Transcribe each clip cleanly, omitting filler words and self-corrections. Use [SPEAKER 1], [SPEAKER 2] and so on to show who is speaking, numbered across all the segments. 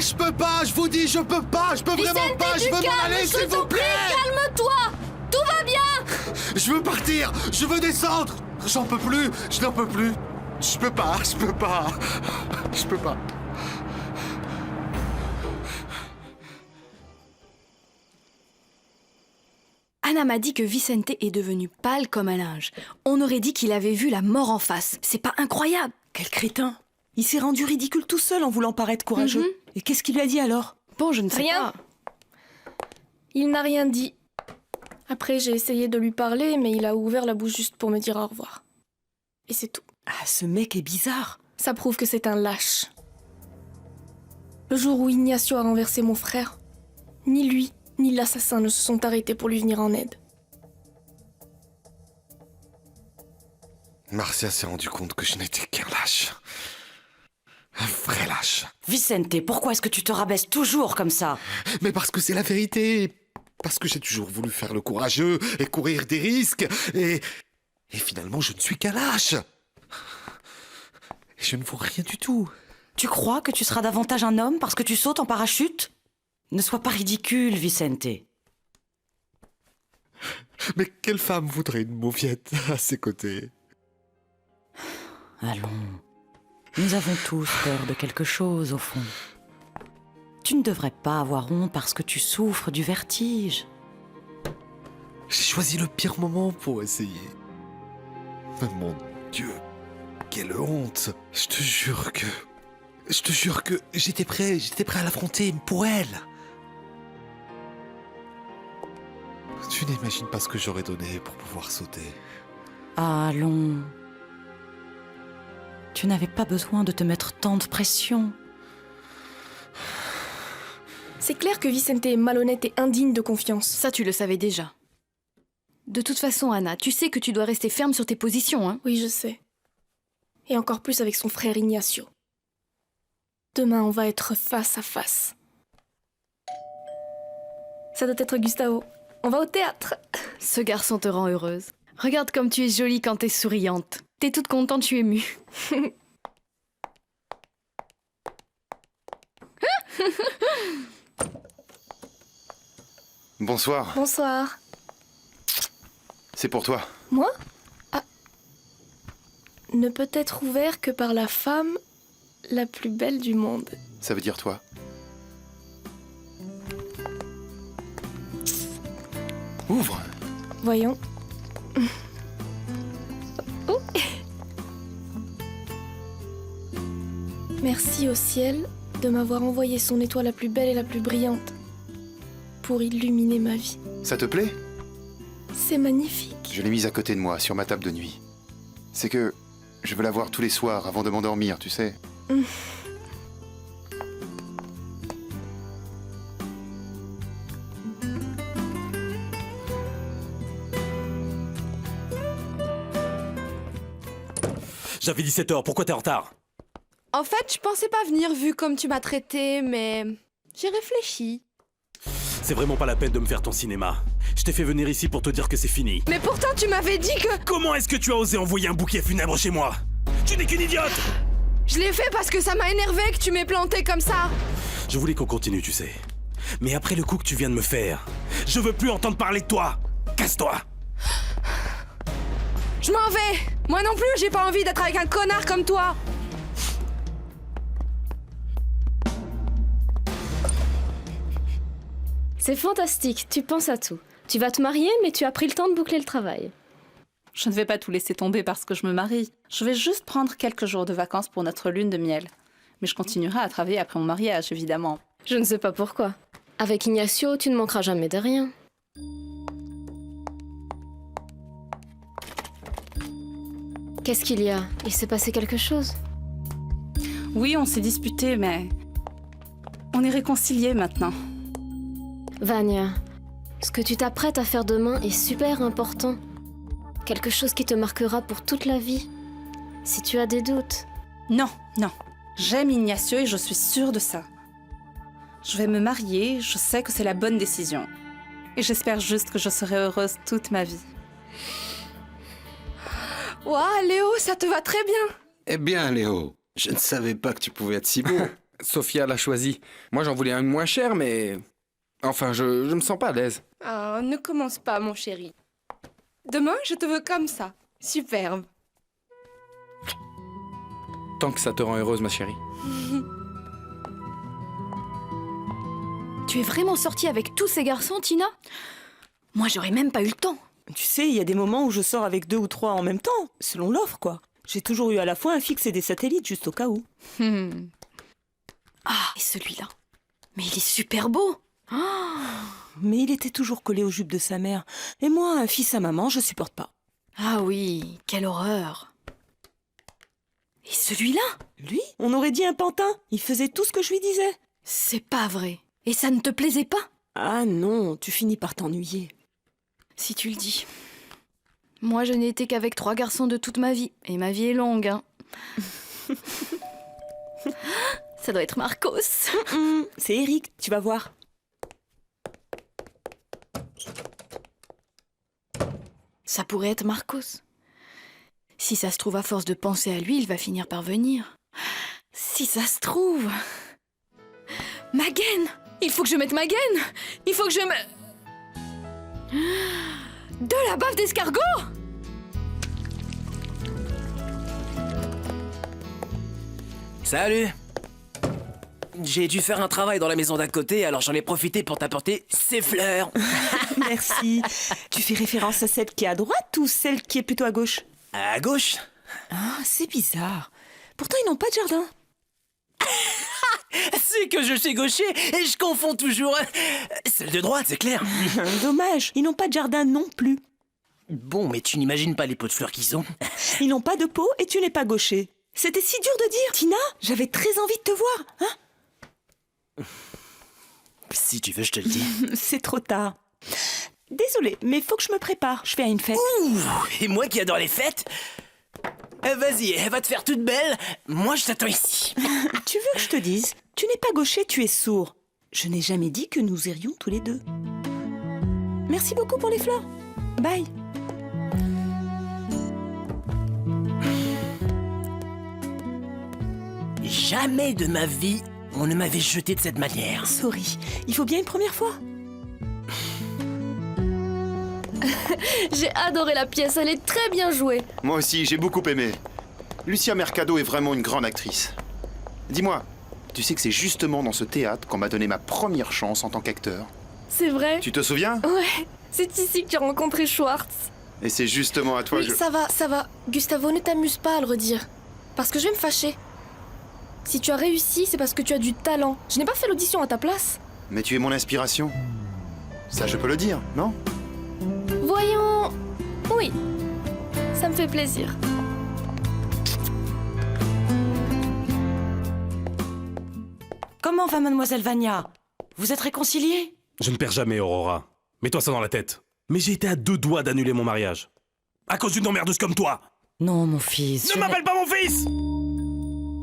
[SPEAKER 1] Mais je peux pas, je vous dis, je peux pas, je peux vraiment pas, je veux m'en aller, s'il vous plaît.
[SPEAKER 2] Calme-toi. Tout va bien.
[SPEAKER 1] Je veux partir, je veux descendre. J'en peux plus, je n'en peux plus. Je peux pas.
[SPEAKER 3] Anna m'a dit que Vicente est devenu pâle comme un linge. On aurait dit qu'il avait vu la mort en face. C'est pas incroyable?
[SPEAKER 4] Quel crétin! Il s'est rendu ridicule tout seul en voulant paraître courageux. Et qu'est-ce qu'il lui a dit alors?
[SPEAKER 3] Bon, je ne sais
[SPEAKER 2] Rien.
[SPEAKER 3] pas.
[SPEAKER 2] Il n'a rien dit. Après, j'ai essayé de lui parler, mais il a ouvert la bouche juste pour me dire au revoir. Et c'est tout.
[SPEAKER 4] Ah, ce mec est bizarre.
[SPEAKER 2] Ça prouve que c'est un lâche. Le jour où Ignacio a renversé mon frère, ni lui, ni l'assassin ne se sont arrêtés pour lui venir en aide.
[SPEAKER 1] Marcia s'est rendu compte que je n'étais qu'un lâche. Un vrai lâche.
[SPEAKER 5] Vicente, pourquoi est-ce que tu te rabaisses toujours comme ça?
[SPEAKER 1] Mais parce que c'est la vérité. Parce que j'ai toujours voulu faire le courageux et courir des risques. Et finalement, je ne suis qu'un lâche. Et je ne vaux rien du tout.
[SPEAKER 5] Tu crois que tu seras davantage un homme parce que tu sautes en parachute? Ne sois pas ridicule, Vicente.
[SPEAKER 1] Mais quelle femme voudrait une mauviette à ses côtés?
[SPEAKER 5] Allons, nous avons tous peur de quelque chose, au fond. Tu ne devrais pas avoir honte parce que tu souffres du vertige.
[SPEAKER 1] J'ai choisi le pire moment pour essayer. Mais mon Dieu, quelle honte! Je te jure que j'étais prêt à l'affronter pour elle. Tu n'imagines pas ce que j'aurais donné pour pouvoir sauter.
[SPEAKER 5] Allons. Tu n'avais pas besoin de te mettre tant de pression.
[SPEAKER 2] C'est clair que Vicente est malhonnête et indigne de confiance.
[SPEAKER 3] Ça, tu le savais déjà. De toute façon, Anna, tu sais que tu dois rester ferme sur tes positions, hein?
[SPEAKER 2] Oui, je sais. Et encore plus avec son frère Ignacio. Demain, on va être face à face. Ça doit être Gustavo. On va au théâtre.
[SPEAKER 3] Ce garçon te rend heureuse. Regarde comme tu es jolie quand t'es souriante. T'es toute contente, tu es émue.
[SPEAKER 6] Bonsoir,
[SPEAKER 2] Bonsoir.
[SPEAKER 6] c'est pour toi.
[SPEAKER 2] Moi? Ah. Ne peut être ouvert que par la femme la plus belle du monde.
[SPEAKER 6] Ça veut dire toi. Ouvre.
[SPEAKER 2] Voyons. Oh. Merci au ciel de m'avoir envoyé son étoile la plus belle et la plus brillante pour illuminer ma vie.
[SPEAKER 6] Ça te plaît?
[SPEAKER 2] C'est magnifique.
[SPEAKER 6] Je l'ai mise à côté de moi, sur ma table de nuit. C'est que je veux la voir tous les soirs avant de m'endormir, tu sais.
[SPEAKER 7] J'avais 17h, pourquoi t'es en retard?
[SPEAKER 8] En fait, je pensais pas venir vu comme tu m'as traité, mais j'ai réfléchi.
[SPEAKER 7] C'est vraiment pas la peine de me faire ton cinéma. Je t'ai fait venir ici pour te dire que c'est fini.
[SPEAKER 8] Mais pourtant, tu m'avais dit que...
[SPEAKER 7] Comment est-ce que tu as osé envoyer un bouquet funèbre chez moi? Tu n'es qu'une idiote!
[SPEAKER 8] Je l'ai fait parce que ça m'a énervé que tu m'aies planté comme ça.
[SPEAKER 7] Je voulais qu'on continue, tu sais. Mais après le coup que tu viens de me faire, je veux plus entendre parler de toi. Casse-toi!
[SPEAKER 8] Je m'en vais. Moi non plus, j'ai pas envie d'être avec un connard comme toi.
[SPEAKER 9] C'est fantastique, tu penses à tout. Tu vas te marier, mais tu as pris le temps de boucler le travail.
[SPEAKER 10] Je ne vais pas tout laisser tomber parce que je me marie. Je vais juste prendre quelques jours de vacances pour notre lune de miel. Mais je continuerai à travailler après mon mariage, évidemment.
[SPEAKER 9] Je ne sais pas pourquoi. Avec Ignacio, tu ne manqueras jamais de rien. Qu'est-ce qu'il y a? Il s'est passé quelque chose?
[SPEAKER 10] Oui, on s'est disputé, mais... on est réconciliés maintenant.
[SPEAKER 9] Vania, ce que tu t'apprêtes à faire demain est super important. Quelque chose qui te marquera pour toute la vie. Si tu as des doutes...
[SPEAKER 10] Non, non. J'aime Ignacio et je suis sûre de ça. Je vais me marier, je sais que c'est la bonne décision. Et j'espère juste que je serai heureuse toute ma vie.
[SPEAKER 8] Ouah, Léo, ça te va très bien.
[SPEAKER 11] Eh bien, Léo, je ne savais pas que tu pouvais être si beau. Sophia l'a choisi. Moi, j'en voulais un moins cher, mais... Enfin, je me sens pas à l'aise.
[SPEAKER 8] Ah, ne commence pas, mon chéri. Demain, je te veux comme ça. Superbe.
[SPEAKER 11] Tant que ça te rend heureuse, ma chérie.
[SPEAKER 3] Tu es vraiment sortie avec tous ces garçons, Tina? Moi, j'aurais même pas eu le temps.
[SPEAKER 4] Tu sais, il y a des moments où je sors avec 2 ou 3 en même temps, selon l'offre, quoi. J'ai toujours eu à la fois un fixe et des satellites, juste au cas où.
[SPEAKER 3] Ah, et celui-là. Mais il est super beau.
[SPEAKER 4] Mais il était toujours collé aux jupes de sa mère. Et moi, un fils à maman, je supporte pas.
[SPEAKER 3] Ah oui, quelle horreur. Et celui-là?
[SPEAKER 4] Lui, on aurait dit un pantin. Il faisait tout ce que je lui disais.
[SPEAKER 3] C'est pas vrai. Et ça ne te plaisait pas?
[SPEAKER 4] Ah non, tu finis par t'ennuyer.
[SPEAKER 3] Si tu le dis. Moi, je n'ai été qu'avec 3 garçons de toute ma vie. Et ma vie est longue, hein. Ça doit être Marcos.
[SPEAKER 4] C'est Eric, tu vas voir.
[SPEAKER 3] Ça pourrait être Marcos. Si ça se trouve, à force de penser à lui, il va finir par venir. Si ça se trouve... Ma gaine! Il faut que je mette ma gaine! Il faut que je me... De la baffe d'escargot!
[SPEAKER 12] Salut! J'ai dû faire un travail dans la maison d'à côté, alors j'en ai profité pour t'apporter ces fleurs.
[SPEAKER 4] Merci. Tu fais référence à celle qui est à droite ou celle qui est plutôt à gauche?
[SPEAKER 12] À gauche?
[SPEAKER 4] Ah, c'est bizarre. Pourtant, ils n'ont pas de jardin.
[SPEAKER 12] C'est que je suis gaucher et je confonds toujours. Celle de droite, c'est clair.
[SPEAKER 4] Dommage, ils n'ont pas de jardin non plus.
[SPEAKER 12] Bon, mais tu n'imagines pas les pots de fleurs qu'ils ont.
[SPEAKER 4] Ils n'ont pas de peau et tu n'es pas gaucher. C'était si dur de dire, Tina. J'avais très envie de te voir, hein?
[SPEAKER 12] Si tu veux, je te le dis.
[SPEAKER 4] C'est trop tard. Désolée, mais faut que je me prépare. Je vais à une fête.
[SPEAKER 12] Ouh, et moi qui adore les fêtes. Vas-y, elle va te faire toute belle. Moi, je t'attends ici.
[SPEAKER 4] Tu veux que je te dise? Tu n'es pas gaucher, tu es sourd. Je n'ai jamais dit que nous irions tous les deux. Merci beaucoup pour les fleurs. Bye.
[SPEAKER 12] Jamais de ma vie, on ne m'avait jeté de cette manière.
[SPEAKER 4] Sorry, il faut bien une première fois.
[SPEAKER 2] J'ai adoré la pièce, elle est très bien jouée.
[SPEAKER 6] Moi aussi, j'ai beaucoup aimé. Lucia Mercado est vraiment une grande actrice. Dis-moi, tu sais que c'est justement dans ce théâtre qu'on m'a donné ma première chance en tant qu'acteur.
[SPEAKER 2] C'est vrai?
[SPEAKER 6] Tu te souviens?
[SPEAKER 2] Ouais, c'est ici que tu as rencontré Schwartz.
[SPEAKER 6] Et c'est justement à toi
[SPEAKER 2] Oui,
[SPEAKER 6] que je...
[SPEAKER 2] ça va. Gustavo, ne t'amuse pas à le redire. Parce que je vais me fâcher. Si tu as réussi, c'est parce que tu as du talent. Je n'ai pas fait l'audition à ta place.
[SPEAKER 6] Mais tu es mon inspiration. Ça, je peux le dire, non?
[SPEAKER 2] Voyons... Oui, ça me fait plaisir.
[SPEAKER 5] Comment va Mademoiselle Vania? Vous êtes réconciliés?
[SPEAKER 7] Je ne perds jamais, Aurora. Mets-toi ça dans la tête. Mais j'ai été à 2 doigts d'annuler mon mariage. À cause d'une emmerdeuse comme toi.
[SPEAKER 5] Non, mon fils.
[SPEAKER 7] Ne m'appelle pas mon fils!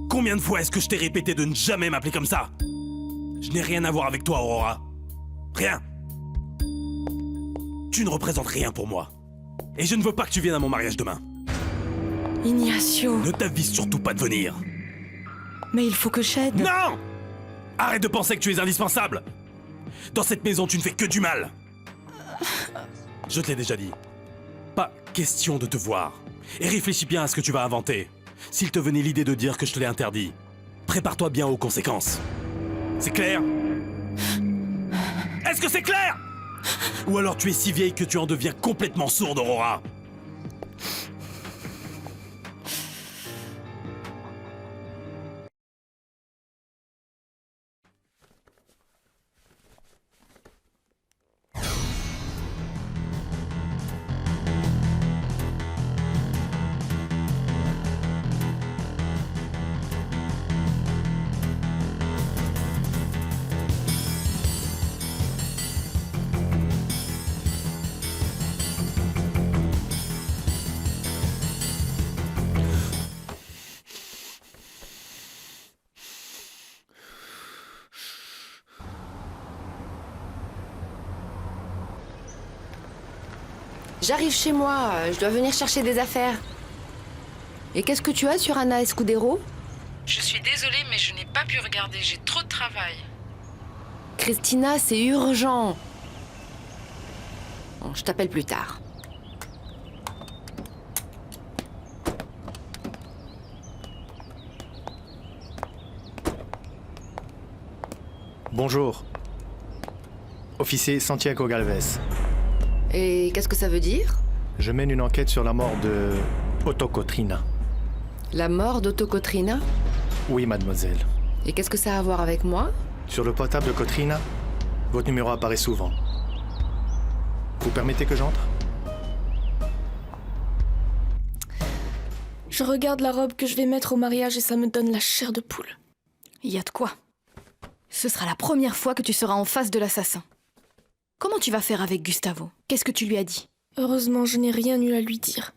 [SPEAKER 7] Combien de fois est-ce que je t'ai répété de ne jamais m'appeler comme ça? Je n'ai rien à voir avec toi, Aurora. Rien. Tu ne représentes rien pour moi. Et je ne veux pas que tu viennes à mon mariage demain.
[SPEAKER 5] Ignacio.
[SPEAKER 7] Ne t'avise surtout pas de venir.
[SPEAKER 5] Mais il faut que j'aide.
[SPEAKER 7] Non! Arrête de penser que tu es indispensable. Dans cette maison, tu ne fais que du mal. Je te l'ai déjà dit. Pas question de te voir. Et réfléchis bien à ce que tu vas inventer. S'il te venait l'idée de dire que je te l'ai interdit, prépare-toi bien aux conséquences. C'est clair? Est-ce que c'est clair? Ou alors tu es si vieille que tu en deviens complètement sourde, Aurora?
[SPEAKER 13] J'arrive chez moi, je dois venir chercher des affaires. Et qu'est-ce que tu as sur Anna Escudero? Je suis désolée, mais je n'ai pas pu regarder, j'ai trop de travail.
[SPEAKER 3] Christina, c'est urgent. Bon, je t'appelle plus tard.
[SPEAKER 14] Bonjour. Officier Santiago Galvez.
[SPEAKER 3] Et qu'est-ce que ça veut dire?
[SPEAKER 14] Je mène une enquête sur la mort de Otto Cotrina.
[SPEAKER 3] La mort d'Otto Cotrina?
[SPEAKER 14] Oui, mademoiselle.
[SPEAKER 3] Et qu'est-ce que ça a à voir avec moi?
[SPEAKER 14] Sur le portable de Cotrina, votre numéro apparaît souvent. Vous permettez que j'entre?
[SPEAKER 2] Je regarde la robe que je vais mettre au mariage et ça me donne la chair de poule.
[SPEAKER 3] Il y a de quoi. Ce sera la première fois que tu seras en face de l'assassin. Comment tu vas faire avec Gustavo? Qu'est-ce que tu lui as dit?
[SPEAKER 2] Heureusement, je n'ai rien eu à lui dire.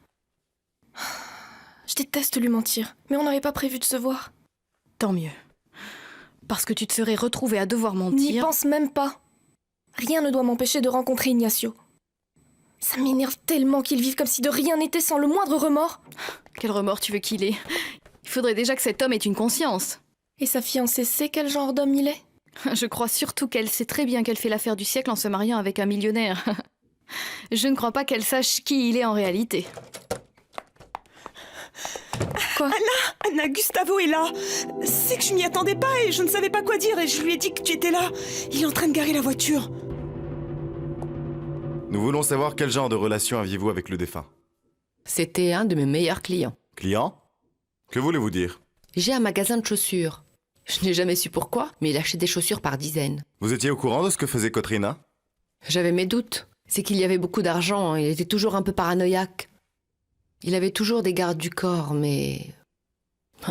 [SPEAKER 2] Je déteste lui mentir, mais on n'avait pas prévu de se voir.
[SPEAKER 3] Tant mieux. Parce que tu te serais retrouvée à devoir mentir.
[SPEAKER 2] N'y pense même pas. Rien ne doit m'empêcher de rencontrer Ignacio. Ça m'énerve tellement qu'il vive comme si de rien n'était sans le moindre remords.
[SPEAKER 3] Quel remords tu veux qu'il ait? Il faudrait déjà que cet homme ait une conscience.
[SPEAKER 2] Et sa fiancée sait quel genre d'homme il est?
[SPEAKER 3] Je crois surtout qu'elle sait très bien qu'elle fait l'affaire du siècle en se mariant avec un millionnaire. Je ne crois pas qu'elle sache qui il est en réalité.
[SPEAKER 2] Quoi?
[SPEAKER 4] Anna, Gustavo est là. C'est que je m'y attendais pas et je ne savais pas quoi dire et je lui ai dit que tu étais là. Il est en train de garer la voiture.
[SPEAKER 15] Nous voulons savoir quel genre de relation aviez-vous avec le défunt.
[SPEAKER 16] C'était un de mes meilleurs clients.
[SPEAKER 15] Client? Que voulez-vous dire?
[SPEAKER 16] J'ai un magasin de chaussures. Je n'ai jamais su pourquoi, mais il achetait des chaussures par dizaines.
[SPEAKER 15] Vous étiez au courant de ce que faisait Cotrina?
[SPEAKER 16] J'avais mes doutes. C'est qu'il y avait beaucoup d'argent, il était toujours un peu paranoïaque. Il avait toujours des gardes du corps, mais...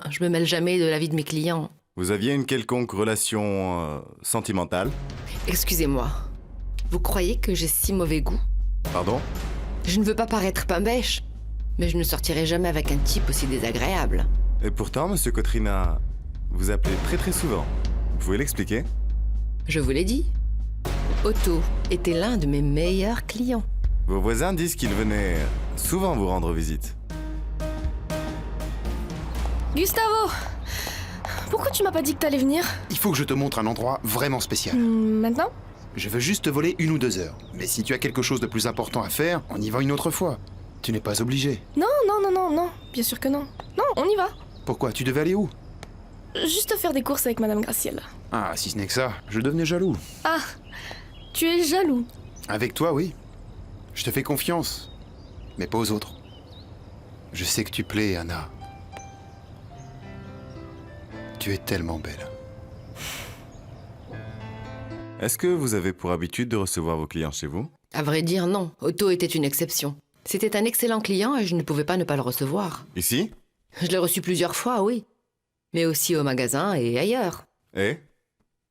[SPEAKER 16] Je me mêle jamais de la vie de mes clients.
[SPEAKER 15] Vous aviez une quelconque relation sentimentale?
[SPEAKER 16] Excusez-moi. Vous croyez que j'ai si mauvais goût?
[SPEAKER 15] Pardon?
[SPEAKER 16] Je ne veux pas paraître pain bêche, mais je ne sortirai jamais avec un type aussi désagréable.
[SPEAKER 15] Et pourtant, monsieur Cotrina, vous appelez très très souvent. Vous pouvez l'expliquer?
[SPEAKER 16] Je vous l'ai dit. Otto était l'un de mes meilleurs clients.
[SPEAKER 15] Vos voisins disent qu'il venait souvent vous rendre visite.
[SPEAKER 2] Gustavo! Pourquoi tu m'as pas dit que t'allais venir?
[SPEAKER 6] Il faut que je te montre un endroit vraiment spécial.
[SPEAKER 2] Maintenant?
[SPEAKER 6] Je veux juste te voler 1 ou 2 heures. Mais si tu as quelque chose de plus important à faire, on y va une autre fois. Tu n'es pas obligé.
[SPEAKER 2] Non, bien sûr que non. Non, on y va.
[SPEAKER 6] Pourquoi? Tu devais aller où?
[SPEAKER 2] Juste faire des courses avec Madame Gracielle.
[SPEAKER 6] Ah, si ce n'est que ça, je devenais jaloux.
[SPEAKER 2] Ah, tu es jaloux.
[SPEAKER 6] Avec toi, oui. Je te fais confiance, mais pas aux autres. Je sais que tu plais, Anna. Tu es tellement belle.
[SPEAKER 15] Est-ce que vous avez pour habitude de recevoir vos clients chez vous?
[SPEAKER 16] À vrai dire, non. Otto était une exception. C'était un excellent client et je ne pouvais pas ne pas le recevoir.
[SPEAKER 15] Ici?
[SPEAKER 16] Je l'ai reçu plusieurs fois, oui. Mais aussi au magasin et ailleurs.
[SPEAKER 15] Et?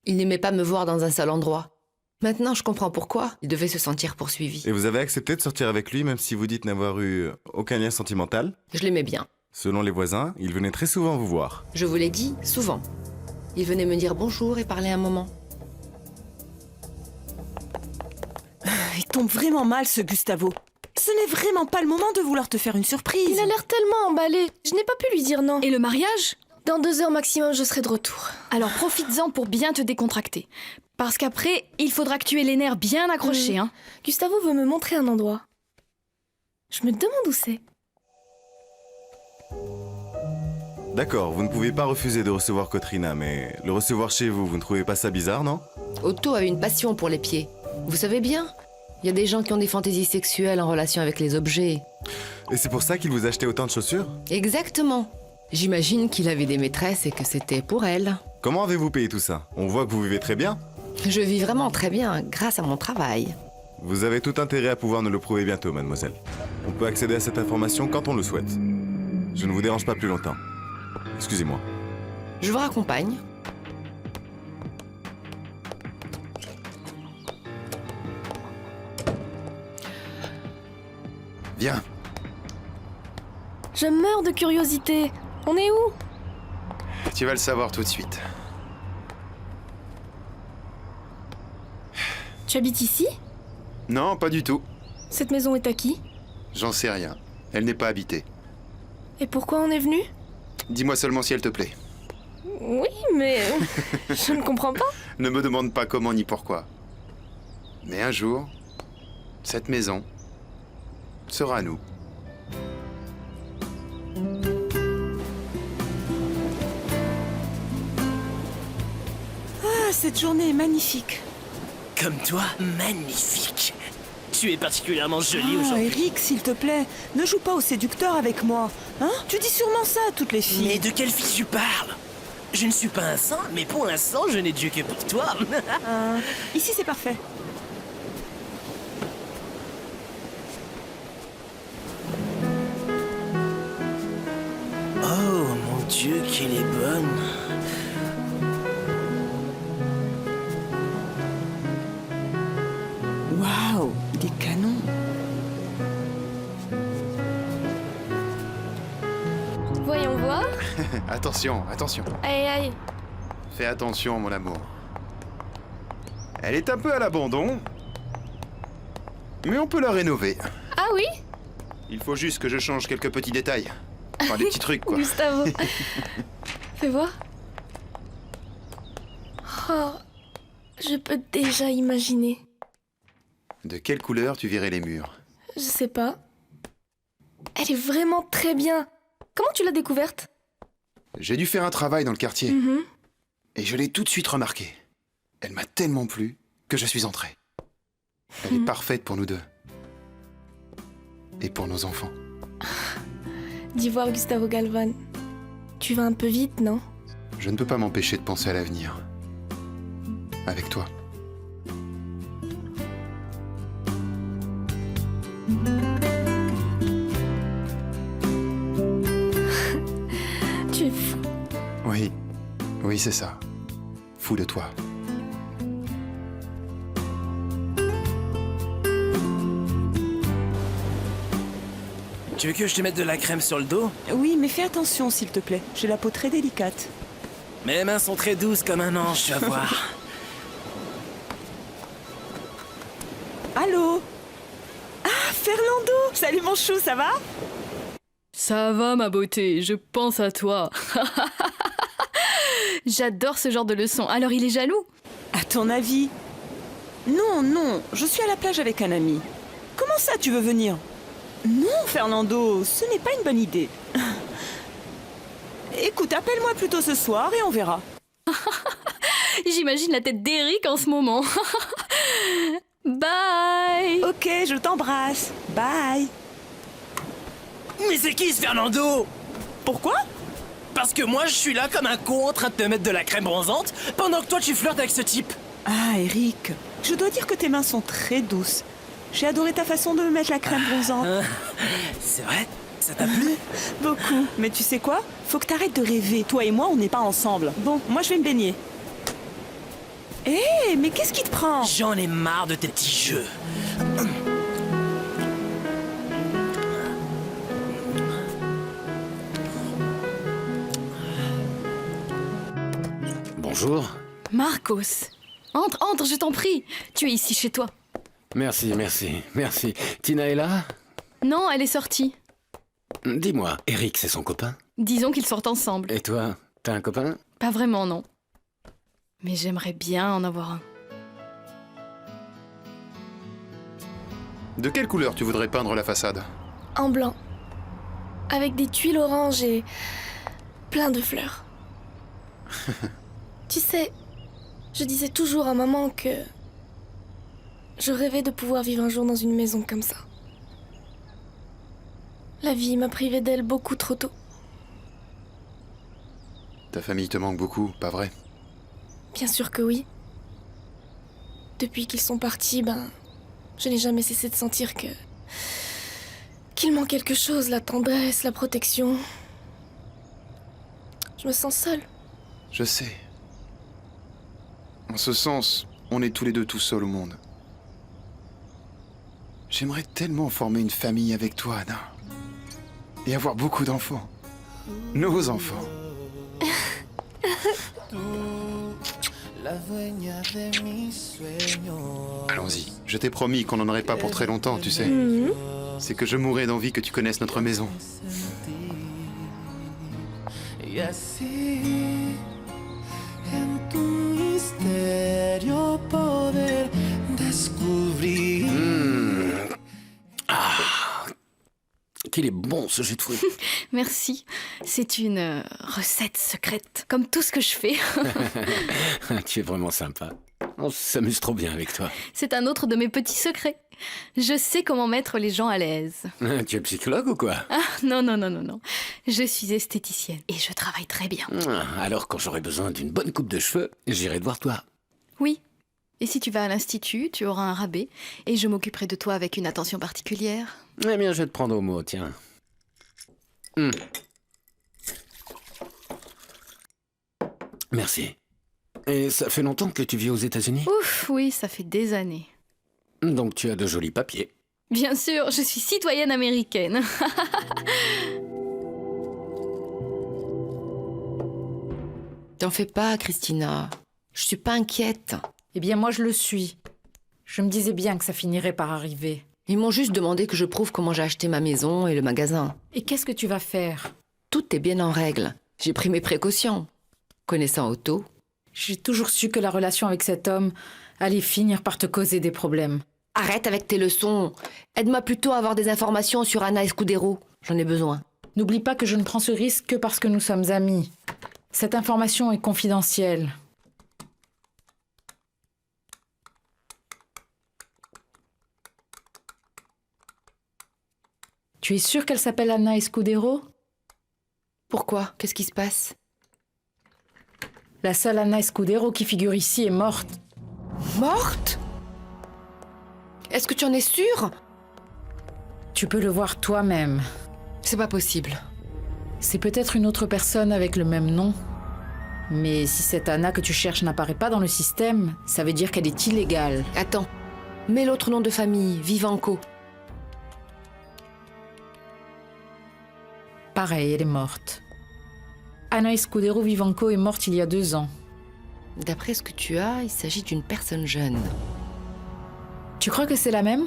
[SPEAKER 16] Il n'aimait pas me voir dans un seul endroit. Maintenant, je comprends pourquoi. Il devait se sentir poursuivi.
[SPEAKER 15] Et vous avez accepté de sortir avec lui même si vous dites n'avoir eu aucun lien sentimental?
[SPEAKER 16] Je l'aimais bien.
[SPEAKER 15] Selon les voisins, il venait très souvent vous voir.
[SPEAKER 16] Je vous l'ai dit, souvent. Il venait me dire bonjour et parler un moment.
[SPEAKER 4] Il tombe vraiment mal, ce Gustavo. Ce n'est vraiment pas le moment de vouloir te faire une surprise.
[SPEAKER 2] Il a l'air tellement emballé. Je n'ai pas pu lui dire non.
[SPEAKER 3] Et le mariage?
[SPEAKER 2] Dans 2 heures maximum, je serai de retour.
[SPEAKER 3] Alors profites-en pour bien te décontracter. Parce qu'après, il faudra que tu aies les nerfs bien accrochés, hein.
[SPEAKER 2] Gustavo veut me montrer un endroit. Je me demande où c'est.
[SPEAKER 15] D'accord, vous ne pouvez pas refuser de recevoir Cotrina, mais le recevoir chez vous, vous ne trouvez pas ça bizarre, non?
[SPEAKER 16] Otto avait une passion pour les pieds. Vous savez bien, il y a des gens qui ont des fantaisies sexuelles en relation avec les objets.
[SPEAKER 15] Et c'est pour ça qu'il vous achetait autant de chaussures?
[SPEAKER 16] Exactement. J'imagine qu'il avait des maîtresses et que c'était pour elles.
[SPEAKER 15] Comment avez-vous payé tout ça? On voit que vous vivez très bien.
[SPEAKER 16] Je vis vraiment très bien, grâce à mon travail.
[SPEAKER 15] Vous avez tout intérêt à pouvoir nous le prouver bientôt, mademoiselle. On peut accéder à cette information quand on le souhaite. Je ne vous dérange pas plus longtemps. Excusez-moi.
[SPEAKER 16] Je vous raccompagne.
[SPEAKER 6] Viens.
[SPEAKER 2] Je meurs de curiosité. On est où?
[SPEAKER 6] Tu vas le savoir tout de suite.
[SPEAKER 2] Tu habites ici?
[SPEAKER 6] Non, pas du tout.
[SPEAKER 2] Cette maison est à qui?
[SPEAKER 6] J'en sais rien. Elle n'est pas habitée.
[SPEAKER 2] Et pourquoi on est venu?
[SPEAKER 6] Dis-moi seulement si elle te plaît.
[SPEAKER 2] Oui, mais je ne comprends pas.
[SPEAKER 6] Ne me demande pas comment ni pourquoi. Mais un jour, cette maison sera à nous.
[SPEAKER 4] Ah, cette journée est magnifique.
[SPEAKER 12] Comme toi, magnifique. Tu es particulièrement jolie
[SPEAKER 4] Ah,
[SPEAKER 12] aujourd'hui.
[SPEAKER 4] Eric, s'il te plaît, ne joue pas au séducteur avec moi. Hein? Tu dis sûrement ça à toutes les filles.
[SPEAKER 12] Mais de quelle fille tu parles? Je ne suis pas un saint, mais pour l'instant, je n'ai Dieu que pour toi.
[SPEAKER 4] Ici, c'est parfait.
[SPEAKER 12] Oh mon Dieu, qu'elle est bonne.
[SPEAKER 4] Waouh, il est canon.
[SPEAKER 2] Voyons voir.
[SPEAKER 6] Attention, attention.
[SPEAKER 2] Aïe, aïe.
[SPEAKER 6] Fais attention, mon amour. Elle est un peu à l'abandon, mais on peut la rénover.
[SPEAKER 2] Ah oui?
[SPEAKER 6] Il faut juste que je change quelques petits détails. Enfin, des petits trucs, quoi.
[SPEAKER 2] Gustavo. Fais voir. Oh, je peux déjà imaginer.
[SPEAKER 6] De quelle couleur tu verrais les murs?
[SPEAKER 2] Je sais pas. Elle est vraiment très bien. Comment tu l'as découverte?
[SPEAKER 6] J'ai dû faire un travail dans le quartier.
[SPEAKER 2] Mhm.
[SPEAKER 6] Et je l'ai tout de suite remarqué. Elle m'a tellement plu que je suis entré. Elle est parfaite pour nous deux. Et pour nos enfants.
[SPEAKER 2] Dis voir, Gustavo Galvan. Tu vas un peu vite, non?
[SPEAKER 6] Je ne peux pas m'empêcher de penser à l'avenir. Avec toi.
[SPEAKER 2] Tu es fou.
[SPEAKER 6] Oui. Oui, c'est ça. Fou de toi.
[SPEAKER 12] Tu veux que je te mette de la crème sur le dos?
[SPEAKER 4] Oui, mais fais attention, s'il te plaît. J'ai la peau très délicate.
[SPEAKER 12] Mes mains sont très douces comme un ange, tu vas voir.
[SPEAKER 4] Allô? Ah, Fernando! Salut mon chou, ça va?
[SPEAKER 3] Ça va, ma beauté, je pense à toi. J'adore ce genre de leçon. Alors il est jaloux?
[SPEAKER 4] À ton avis? Non, non, je suis à la plage avec un ami. Comment ça, tu veux venir? Non, Fernando, ce n'est pas une bonne idée. Écoute, appelle-moi plutôt ce soir et on verra.
[SPEAKER 3] J'imagine la tête d'Eric en ce moment. Bye!
[SPEAKER 4] Ok, je t'embrasse. Bye.
[SPEAKER 12] Mais c'est qui ce Fernando?
[SPEAKER 4] Pourquoi?
[SPEAKER 12] Parce que moi, je suis là comme un con en train de te mettre de la crème bronzante pendant que toi, tu flirtes avec ce type.
[SPEAKER 4] Ah, Eric, je dois dire que tes mains sont très douces. J'ai adoré ta façon de me mettre la crème bronzante.
[SPEAKER 12] C'est vrai? Ça t'a plu?
[SPEAKER 4] Beaucoup. Mais tu sais quoi? Faut que t'arrêtes de rêver. Toi et moi, on n'est pas ensemble. Bon, moi, je vais me baigner. Hé, mais qu'est-ce qui te prend?
[SPEAKER 12] J'en ai marre de tes petits jeux.
[SPEAKER 17] Bonjour.
[SPEAKER 3] Marcos, entre, je t'en prie. Tu es ici chez toi.
[SPEAKER 17] Merci, merci, merci. Tina est là?
[SPEAKER 3] Non, elle est sortie.
[SPEAKER 17] Dis-moi, Eric, c'est son copain?
[SPEAKER 3] Disons qu'ils sortent ensemble.
[SPEAKER 17] Et toi, t'as un copain?
[SPEAKER 3] Pas vraiment, non. Mais j'aimerais bien en avoir un.
[SPEAKER 6] De quelle couleur tu voudrais peindre la façade?
[SPEAKER 2] En blanc. Avec des tuiles oranges et plein de fleurs. Tu sais, je disais toujours à maman que je rêvais de pouvoir vivre un jour dans une maison comme ça. La vie m'a privé d'elle beaucoup trop tôt.
[SPEAKER 6] Ta famille te manque beaucoup, pas vrai?
[SPEAKER 2] Bien sûr que oui. Depuis qu'ils sont partis, je n'ai jamais cessé de sentir qu'il manque quelque chose, la tendresse, la protection. Je me sens seule.
[SPEAKER 6] Je sais. En ce sens, on est tous les deux tout seuls au monde. J'aimerais tellement former une famille avec toi, Anna. Et avoir beaucoup d'enfants. Nos enfants. Allons-y. Je t'ai promis qu'on n'en aurait pas pour très longtemps, tu sais. C'est que je mourrais d'envie que tu connaisses notre maison.
[SPEAKER 18] y así en tu misterio poder descubrir.
[SPEAKER 17] Qu'il est bon ce jus de fruits.
[SPEAKER 3] Merci. C'est une recette secrète, comme tout ce que je fais.
[SPEAKER 17] Tu es vraiment sympa. On s'amuse trop bien avec toi.
[SPEAKER 3] C'est un autre de mes petits secrets. Je sais comment mettre les gens à l'aise.
[SPEAKER 17] Tu es psychologue ou quoi?
[SPEAKER 3] Ah, non, non, non, non, non. Je suis esthéticienne et je travaille très bien.
[SPEAKER 17] Alors quand j'aurai besoin d'une bonne coupe de cheveux, j'irai te voir toi.
[SPEAKER 3] Oui. Et si tu vas à l'institut, tu auras un rabais et je m'occuperai de toi avec une attention particulière.
[SPEAKER 17] Eh bien, je vais te prendre au mot, tiens. Merci. Et ça fait longtemps que tu vis aux États-Unis?
[SPEAKER 3] Ouf, oui, ça fait des années.
[SPEAKER 17] Donc tu as de jolis papiers.
[SPEAKER 3] Bien sûr, je suis citoyenne américaine.
[SPEAKER 16] T'en fais pas, Christina. Je suis pas inquiète.
[SPEAKER 19] Eh bien, moi, je le suis. Je me disais bien que ça finirait par arriver.
[SPEAKER 16] Ils m'ont juste demandé que je prouve comment j'ai acheté ma maison et le magasin.
[SPEAKER 19] Et qu'est-ce que tu vas faire?
[SPEAKER 16] Tout est bien en règle. J'ai pris mes précautions. Connaissant Otto.
[SPEAKER 19] J'ai toujours su que la relation avec cet homme allait finir par te causer des problèmes.
[SPEAKER 16] Arrête avec tes leçons. Aide-moi plutôt à avoir des informations sur Anna Escudero. J'en ai besoin.
[SPEAKER 19] N'oublie pas que je ne prends ce risque que parce que nous sommes amis. Cette information est confidentielle. Tu es sûre qu'elle s'appelle Anna Escudero?
[SPEAKER 16] Pourquoi? Qu'est-ce qui se passe?
[SPEAKER 19] La seule Anna Escudero qui figure ici est morte.
[SPEAKER 16] Morte? Est-ce que tu en es sûre?
[SPEAKER 19] Tu peux le voir toi-même.
[SPEAKER 16] C'est pas possible.
[SPEAKER 19] C'est peut-être une autre personne avec le même nom. Mais si cette Anna que tu cherches n'apparaît pas dans le système, ça veut dire qu'elle est illégale.
[SPEAKER 16] Attends. Mets l'autre nom de famille, Vivanco.
[SPEAKER 19] Pareil, elle est morte. Anna Escudero Vivanco est morte il y a 2 ans.
[SPEAKER 16] D'après ce que tu as, il s'agit d'une personne jeune.
[SPEAKER 19] Tu crois que c'est la même?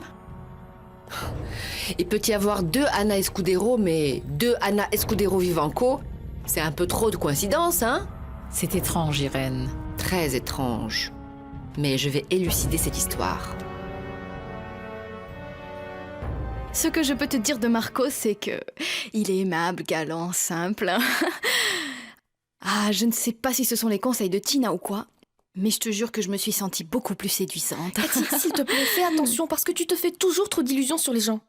[SPEAKER 16] Il peut y avoir 2 Anna Escudero, mais 2 Anna Escudero Vivanco, c'est un peu trop de coïncidence, hein?
[SPEAKER 19] C'est étrange, Irène.
[SPEAKER 16] Très étrange. Mais je vais élucider cette histoire.
[SPEAKER 3] Ce que je peux te dire de Marco, c'est que il est aimable, galant, simple. Ah, je ne sais pas si ce sont les conseils de Tina ou quoi, mais je te jure que je me suis sentie beaucoup plus séduisante.
[SPEAKER 2] Cathy, s'il te plaît, fais attention parce que tu te fais toujours trop d'illusions sur les gens.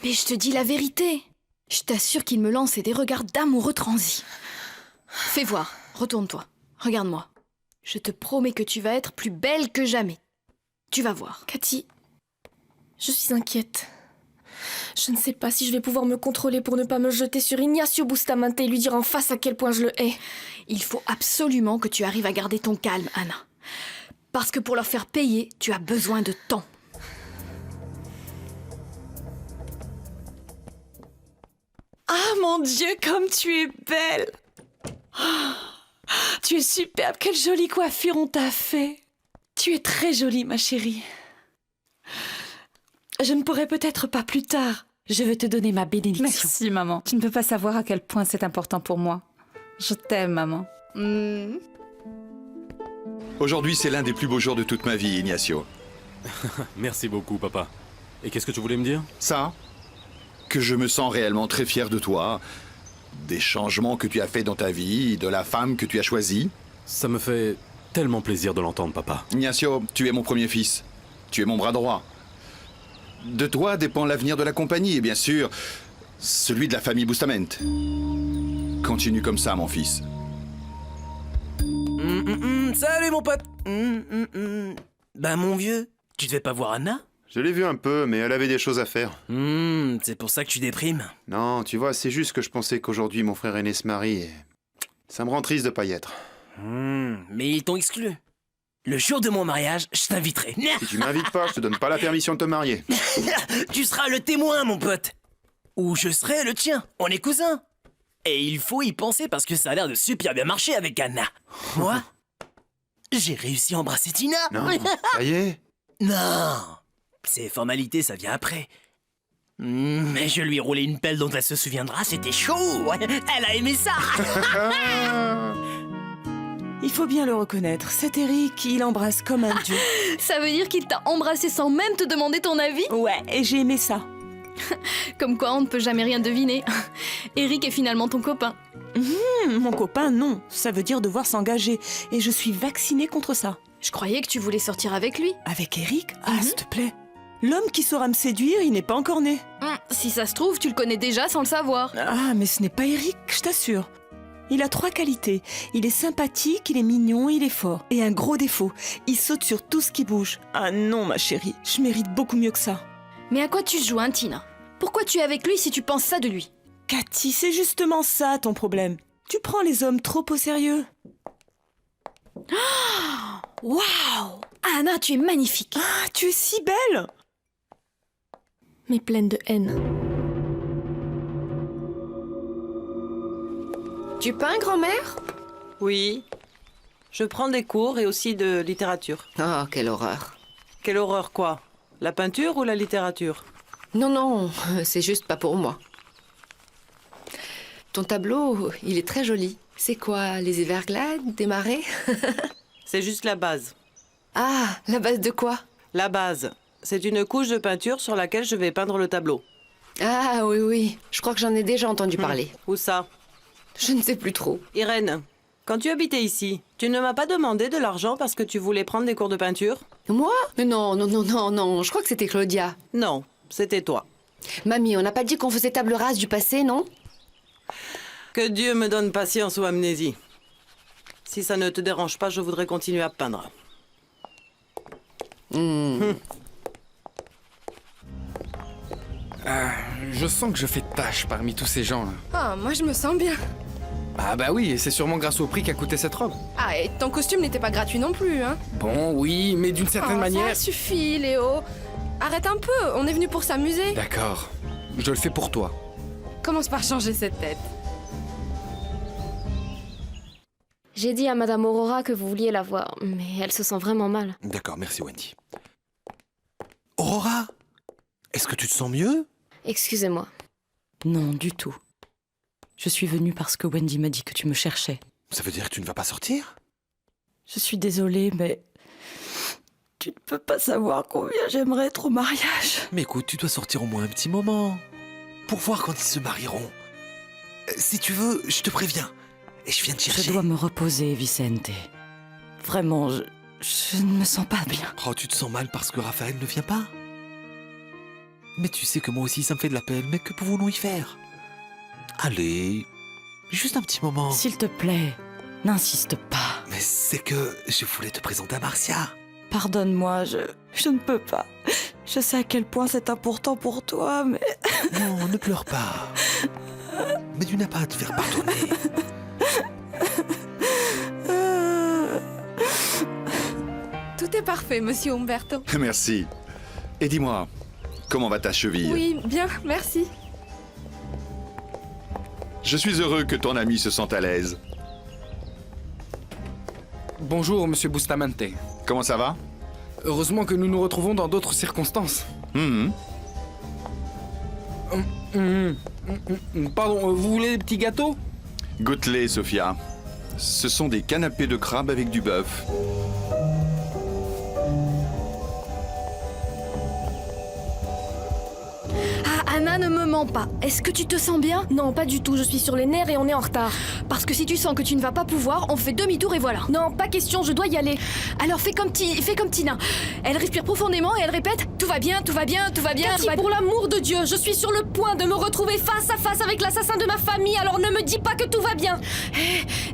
[SPEAKER 3] Mais je te dis la vérité. Je t'assure qu'il me lançait des regards d'amoureux transis. Fais voir, retourne-toi, regarde-moi. Je te promets que tu vas être plus belle que jamais. Tu vas voir.
[SPEAKER 2] Cathy, je suis inquiète. Je ne sais pas si je vais pouvoir me contrôler pour ne pas me jeter sur Ignacio Bustamante et lui dire en face à quel point je le hais.
[SPEAKER 3] Il faut absolument que tu arrives à garder ton calme, Anna. Parce que pour leur faire payer, tu as besoin de temps.
[SPEAKER 4] Ah mon Dieu, comme tu es belle! Oh, tu es superbe, quelle jolie coiffure on t'a fait! Tu es très jolie, ma chérie. Je ne pourrai peut-être pas plus tard. Je vais te donner ma bénédiction.
[SPEAKER 10] Merci, maman. Tu ne peux pas savoir à quel point c'est important pour moi. Je t'aime, maman.
[SPEAKER 20] Aujourd'hui, c'est l'un des plus beaux jours de toute ma vie, Ignacio.
[SPEAKER 7] Merci beaucoup, papa. Et qu'est-ce que tu voulais me dire?
[SPEAKER 20] Ça, que je me sens réellement très fier de toi, des changements que tu as faits dans ta vie, de la femme que tu as choisie.
[SPEAKER 7] Ça me fait tellement plaisir de l'entendre, papa.
[SPEAKER 20] Ignacio, tu es mon premier fils. Tu es mon bras droit. De toi dépend l'avenir de la compagnie et bien sûr, celui de la famille Bustamante. Continue comme ça, mon fils.
[SPEAKER 12] Salut, mon pote. Bah, mon vieux, tu devais pas voir Anna?
[SPEAKER 6] Je l'ai vue un peu, mais elle avait des choses à faire.
[SPEAKER 12] C'est pour ça que tu déprimes?
[SPEAKER 6] Non, tu vois, c'est juste que je pensais qu'aujourd'hui mon frère aîné se marie et... ça me rend triste de pas y être.
[SPEAKER 12] Mais ils t'ont exclu. Le jour de mon mariage, je t'inviterai.
[SPEAKER 6] Si tu m'invites pas, je te donne pas la permission de te marier.
[SPEAKER 12] Tu seras le témoin, mon pote. Ou je serai le tien. On est cousins. Et il faut y penser parce que ça a l'air de super bien marcher avec Anna. Moi, j'ai réussi à embrasser Tina.
[SPEAKER 6] Non, ça y est.
[SPEAKER 12] Non. Ces formalités, ça vient après. Mais je lui ai roulé une pelle dont elle se souviendra, c'était chaud. Elle a aimé ça.
[SPEAKER 4] Il faut bien le reconnaître, cet Eric, il embrasse comme un dieu.
[SPEAKER 3] Ça veut dire qu'il t'a embrassé sans même te demander ton avis?
[SPEAKER 4] Ouais, et j'ai aimé ça.
[SPEAKER 3] Comme quoi on ne peut jamais rien deviner. Eric est finalement ton copain.
[SPEAKER 4] Mon copain, non. Ça veut dire devoir s'engager. Et je suis vaccinée contre ça.
[SPEAKER 3] Je croyais que tu voulais sortir avec lui.
[SPEAKER 4] Avec Eric? Ah, s'il te plaît. L'homme qui saura me séduire, il n'est pas encore né.
[SPEAKER 3] Si ça se trouve, tu le connais déjà sans le savoir.
[SPEAKER 4] Ah, mais ce n'est pas Eric, je t'assure. Il a 3 qualités. Il est sympathique, il est mignon, il est fort. Et un gros défaut, il saute sur tout ce qui bouge. Ah non, ma chérie, je mérite beaucoup mieux que ça.
[SPEAKER 3] Mais à quoi tu joues, hein, Tina? Pourquoi tu es avec lui si tu penses ça de lui?
[SPEAKER 4] Cathy, c'est justement ça ton problème. Tu prends les hommes trop au sérieux.
[SPEAKER 3] Waouh! Anna, tu es magnifique.
[SPEAKER 4] Ah, tu es si belle!
[SPEAKER 2] Mais pleine de haine.
[SPEAKER 16] Tu peins, grand-mère?
[SPEAKER 21] Oui. Je prends des cours et aussi de littérature.
[SPEAKER 16] Oh, quelle horreur.
[SPEAKER 21] Quelle horreur quoi? La peinture ou la littérature?
[SPEAKER 16] Non, non, c'est juste pas pour moi. Ton tableau, il est très joli. C'est quoi, les Everglades, des marais?
[SPEAKER 21] C'est juste la base.
[SPEAKER 16] Ah, la base de quoi?
[SPEAKER 21] La base. C'est une couche de peinture sur laquelle je vais peindre le tableau.
[SPEAKER 16] Ah oui, oui. Je crois que j'en ai déjà entendu parler.
[SPEAKER 21] Où ça?
[SPEAKER 16] Je ne sais plus trop.
[SPEAKER 21] Irène, quand tu habitais ici, tu ne m'as pas demandé de l'argent parce que tu voulais prendre des cours de peinture?
[SPEAKER 16] Moi? Non, non, non, non, non. Je crois que c'était Claudia.
[SPEAKER 21] Non, c'était toi.
[SPEAKER 16] Mamie, on n'a pas dit qu'on faisait table rase du passé, non?
[SPEAKER 21] Que Dieu me donne patience ou amnésie. Si ça ne te dérange pas, je voudrais continuer à peindre.
[SPEAKER 11] Je sens que je fais tâche parmi tous ces gens-là.
[SPEAKER 8] Ah, moi je me sens bien.
[SPEAKER 11] Ah bah oui, et c'est sûrement grâce au prix qu'a coûté cette robe.
[SPEAKER 8] Ah, et ton costume n'était pas gratuit non plus, hein?
[SPEAKER 11] Bon, oui, mais d'une certaine manière...
[SPEAKER 8] Ça suffit, Léo. Arrête un peu, on est venu pour s'amuser.
[SPEAKER 11] D'accord, je le fais pour toi.
[SPEAKER 8] Commence par changer cette tête.
[SPEAKER 9] J'ai dit à Madame Aurora que vous vouliez la voir, mais elle se sent vraiment mal.
[SPEAKER 1] D'accord, merci Wendy. Aurora, est-ce que tu te sens mieux?
[SPEAKER 9] Excusez-moi.
[SPEAKER 5] Non, du tout. Je suis venue parce que Wendy m'a dit que tu me cherchais.
[SPEAKER 1] Ça veut dire que tu ne vas pas sortir?
[SPEAKER 5] Je suis désolée, mais... Tu ne peux pas savoir combien j'aimerais être au mariage.
[SPEAKER 1] Mais écoute, tu dois sortir au moins un petit moment. Pour voir quand ils se marieront. Si tu veux, je te préviens. Et je viens te chercher.
[SPEAKER 5] Je dois me reposer, Vicente. Vraiment, je ne me sens pas bien.
[SPEAKER 1] Oh, tu te sens mal parce que Raphaël ne vient pas? Mais tu sais que moi aussi ça me fait de la peine, mais que pouvons-nous y faire? Allez, juste un petit moment.
[SPEAKER 5] S'il te plaît, n'insiste pas.
[SPEAKER 1] Mais c'est que je voulais te présenter à Marcia.
[SPEAKER 5] Pardonne-moi, je ne peux pas. Je sais à quel point c'est important pour toi, mais...
[SPEAKER 1] Non, ne pleure pas. Mais tu n'as pas à te faire pardonner.
[SPEAKER 8] Tout est parfait, monsieur Umberto.
[SPEAKER 20] Merci. Et dis-moi, comment va ta cheville?
[SPEAKER 8] Oui, bien, merci.
[SPEAKER 20] Je suis heureux que ton ami se sente à l'aise.
[SPEAKER 11] Bonjour, monsieur Bustamante.
[SPEAKER 20] Comment ça va?
[SPEAKER 11] Heureusement que nous nous retrouvons dans d'autres circonstances. Pardon, vous voulez des petits gâteaux?
[SPEAKER 20] Goûte-les, Sophia. Ce sont des canapés de crabe avec du bœuf.
[SPEAKER 3] Anna, ne me mens pas. Est-ce que tu te sens bien?
[SPEAKER 2] Non, pas du tout, je suis sur les nerfs et on est en retard.
[SPEAKER 3] Parce que si tu sens que tu ne vas pas pouvoir, on fait demi-tour et voilà.
[SPEAKER 2] Non, pas question, je dois y aller.
[SPEAKER 3] Alors fais comme Tina. Elle respire profondément et elle répète « Tout va bien, tout va bien, tout va bien,
[SPEAKER 2] Cathy, pour l'amour de Dieu, je suis sur le point de me retrouver face à face avec l'assassin de ma famille, alors ne me dis pas que tout va bien.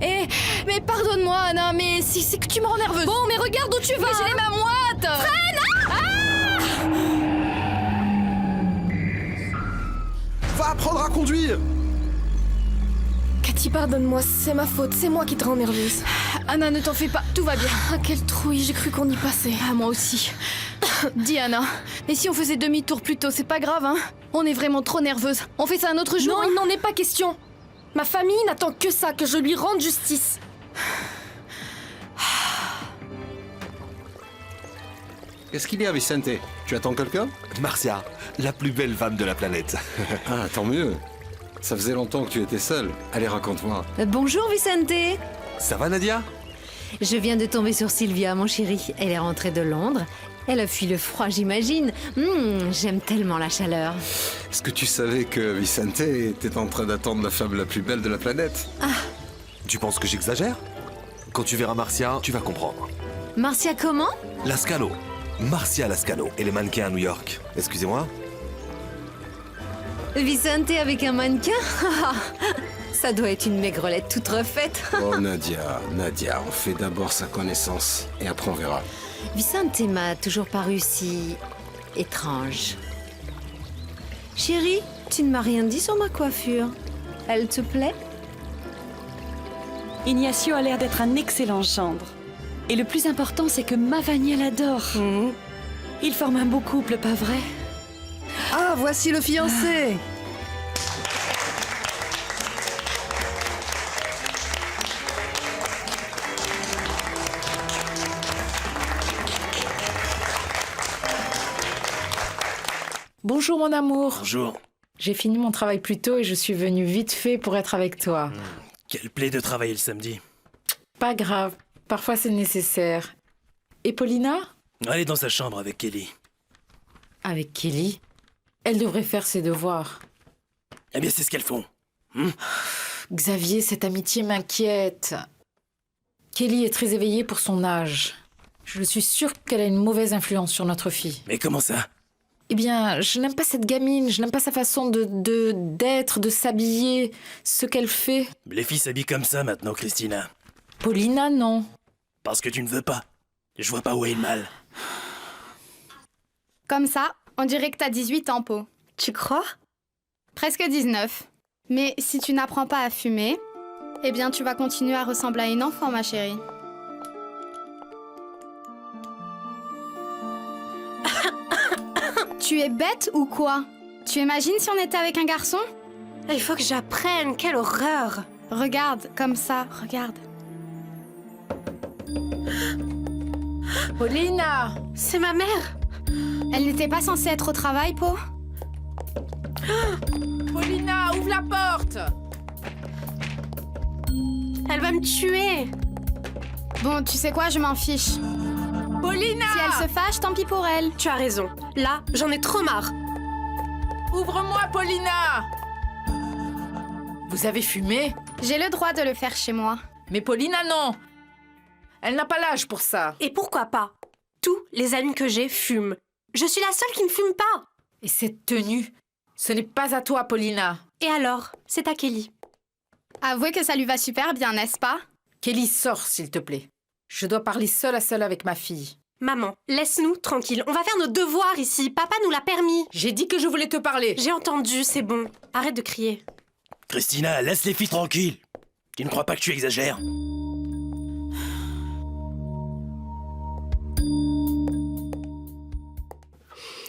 [SPEAKER 3] Mais pardonne-moi, Anna, mais c'est que tu me rends nerveuse.
[SPEAKER 2] Bon, mais regarde où tu vas.
[SPEAKER 3] Mais j'ai les mains moites.
[SPEAKER 1] Va apprendre à conduire!
[SPEAKER 2] Cathy, pardonne-moi, c'est ma faute, c'est moi qui te rends nerveuse.
[SPEAKER 3] Anna, ne t'en fais pas, tout va bien.
[SPEAKER 2] Ah, quelle trouille, j'ai cru qu'on y passait.
[SPEAKER 3] Ah, moi aussi. Dis, Anna, et si on faisait demi-tour plus tôt, c'est pas grave, hein? On est vraiment trop nerveuse. On fait ça un autre jour?
[SPEAKER 2] Non, il n'en est pas question. Ma famille n'attend que ça, que je lui rende justice.
[SPEAKER 17] Qu'est-ce qu'il y a, Vicente? Tu attends quelqu'un?
[SPEAKER 1] Marcia, la plus belle femme de la planète.
[SPEAKER 17] Ah, tant mieux. Ça faisait longtemps que tu étais seule. Allez, raconte-moi.
[SPEAKER 13] Bonjour Vicente.
[SPEAKER 1] Ça va Nadia?
[SPEAKER 13] Je viens de tomber sur Sylvia, mon chéri. Elle est rentrée de Londres. Elle a fui le froid, j'imagine. J'aime tellement la chaleur.
[SPEAKER 17] Est-ce que tu savais que Vicente était en train d'attendre la femme la plus belle de la planète?
[SPEAKER 1] Tu penses que j'exagère? Quand tu verras Marcia, tu vas comprendre.
[SPEAKER 13] Marcia comment?
[SPEAKER 1] Lascano. Marcia Lascano. Elle est mannequin à New York. Excusez-moi.
[SPEAKER 13] Vicente avec un mannequin? Ça doit être une maigrelette toute refaite.
[SPEAKER 17] Oh Nadia, on fait d'abord sa connaissance et après on verra.
[SPEAKER 13] Vicente m'a toujours paru si étrange. Chérie, tu ne m'as rien dit sur ma coiffure. Elle te plaît?
[SPEAKER 4] Ignacio a l'air d'être un excellent gendre. Et le plus important, c'est que ma Vania l'adore. Ils forment un beau couple, pas vrai?
[SPEAKER 13] Ah, voici le fiancé.
[SPEAKER 19] Bonjour mon amour.
[SPEAKER 12] Bonjour.
[SPEAKER 19] J'ai fini mon travail plus tôt et je suis venue vite fait pour être avec toi.
[SPEAKER 12] Quelle plaie de travailler le samedi.
[SPEAKER 19] Pas grave, parfois c'est nécessaire. Et Paulina?
[SPEAKER 12] Elle est dans sa chambre avec Kelly.
[SPEAKER 19] Avec Kelly? Elle devrait faire ses devoirs.
[SPEAKER 12] Eh bien, c'est ce qu'elles font.
[SPEAKER 19] Xavier, cette amitié m'inquiète. Kelly est très éveillée pour son âge. Je suis sûre qu'elle a une mauvaise influence sur notre fille.
[SPEAKER 12] Mais comment ça?
[SPEAKER 19] Eh bien, je n'aime pas cette gamine, je n'aime pas sa façon d'être, de s'habiller, ce qu'elle fait.
[SPEAKER 12] Les filles s'habillent comme ça maintenant, Christina.
[SPEAKER 19] Paulina, non.
[SPEAKER 12] Parce que tu ne veux pas. Je vois pas où est le mal.
[SPEAKER 22] Comme ça, on dirait que t'as 18 ans, Po.
[SPEAKER 13] Tu crois?
[SPEAKER 22] Presque 19. Mais si tu n'apprends pas à fumer, eh bien tu vas continuer à ressembler à une enfant, ma chérie. Tu es bête ou quoi? Tu imagines si on était avec un garçon?
[SPEAKER 13] Il faut que j'apprenne, quelle horreur!
[SPEAKER 22] Regarde, comme ça, regarde.
[SPEAKER 19] Paulina!
[SPEAKER 22] C'est ma mère! Elle n'était pas censée être au travail, Po?
[SPEAKER 19] Paulina, ouvre la porte!
[SPEAKER 22] Elle va me tuer! Bon, tu sais quoi, je m'en fiche.
[SPEAKER 19] Paulina!
[SPEAKER 22] Si elle se fâche, tant pis pour elle.
[SPEAKER 13] Tu as raison. Là, j'en ai trop marre.
[SPEAKER 19] Ouvre-moi, Paulina! Vous avez fumé?
[SPEAKER 22] J'ai le droit de le faire chez moi.
[SPEAKER 19] Mais Paulina, non! Elle n'a pas l'âge pour ça.
[SPEAKER 13] Et pourquoi pas? Tous les amis que j'ai fument. Je suis la seule qui ne fume pas.
[SPEAKER 19] Et cette tenue, ce n'est pas à toi, Paulina.
[SPEAKER 13] Et alors? C'est à Kelly.
[SPEAKER 22] Avouez que ça lui va super bien, n'est-ce pas?
[SPEAKER 19] Kelly, sors, s'il te plaît. Je dois parler seule à seule avec ma fille.
[SPEAKER 13] Maman, laisse-nous tranquille. On va faire nos devoirs ici. Papa nous l'a permis.
[SPEAKER 19] J'ai dit que je voulais te parler.
[SPEAKER 13] J'ai entendu, c'est bon. Arrête de crier.
[SPEAKER 12] Christina, laisse les filles tranquilles. Tu ne crois pas que tu exagères?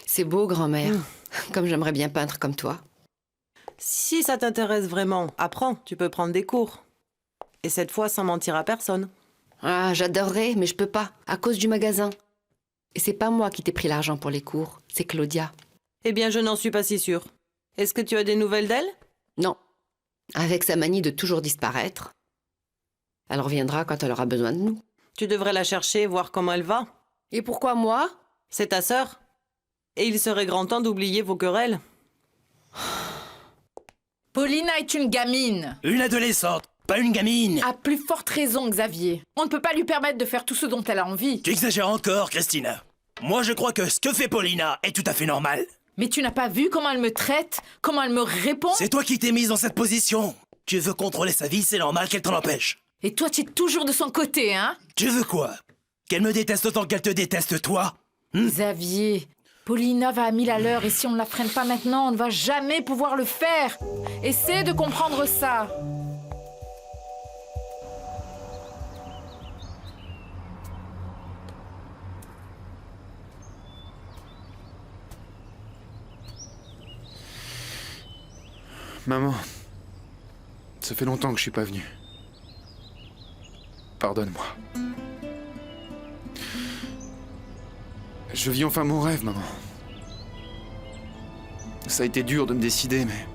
[SPEAKER 16] C'est beau, grand-mère. Comme j'aimerais bien peindre comme toi.
[SPEAKER 21] Si ça t'intéresse vraiment, apprends, tu peux prendre des cours. Et cette fois, sans mentir à personne.
[SPEAKER 16] Ah, j'adorerais, mais je peux pas, à cause du magasin. Et c'est pas moi qui t'ai pris l'argent pour les cours, c'est Claudia.
[SPEAKER 21] Eh bien, je n'en suis pas si sûre. Est-ce que tu as des nouvelles d'elle?
[SPEAKER 16] Non. Avec sa manie de toujours disparaître. Elle reviendra quand elle aura besoin de nous.
[SPEAKER 21] Tu devrais la chercher, voir comment elle va.
[SPEAKER 16] Et pourquoi moi?
[SPEAKER 21] C'est ta sœur. Et il serait grand temps d'oublier vos querelles.
[SPEAKER 19] Paulina est une gamine.
[SPEAKER 12] Une adolescente, pas une gamine.
[SPEAKER 19] À plus forte raison, Xavier. On ne peut pas lui permettre de faire tout ce dont elle a envie.
[SPEAKER 12] Tu exagères encore, Christina. Moi, je crois que ce que fait Paulina est tout à fait normal.
[SPEAKER 19] Mais tu n'as pas vu comment elle me traite? Comment elle me répond?
[SPEAKER 12] C'est toi qui t'es mise dans cette position. Tu veux contrôler sa vie, c'est normal qu'elle t'en empêche.
[SPEAKER 19] Et toi, tu es toujours de son côté, hein?
[SPEAKER 12] Tu veux quoi? Qu'elle me déteste autant qu'elle te déteste, toi?
[SPEAKER 19] Xavier, Paulina va à 1000 à l'heure et si on ne la freine pas maintenant, on ne va jamais pouvoir le faire. Essaie de comprendre ça.
[SPEAKER 6] Maman, ça fait longtemps que je suis pas venu. Pardonne-moi. Je vis enfin mon rêve, maman. Ça a été dur de me décider, mais...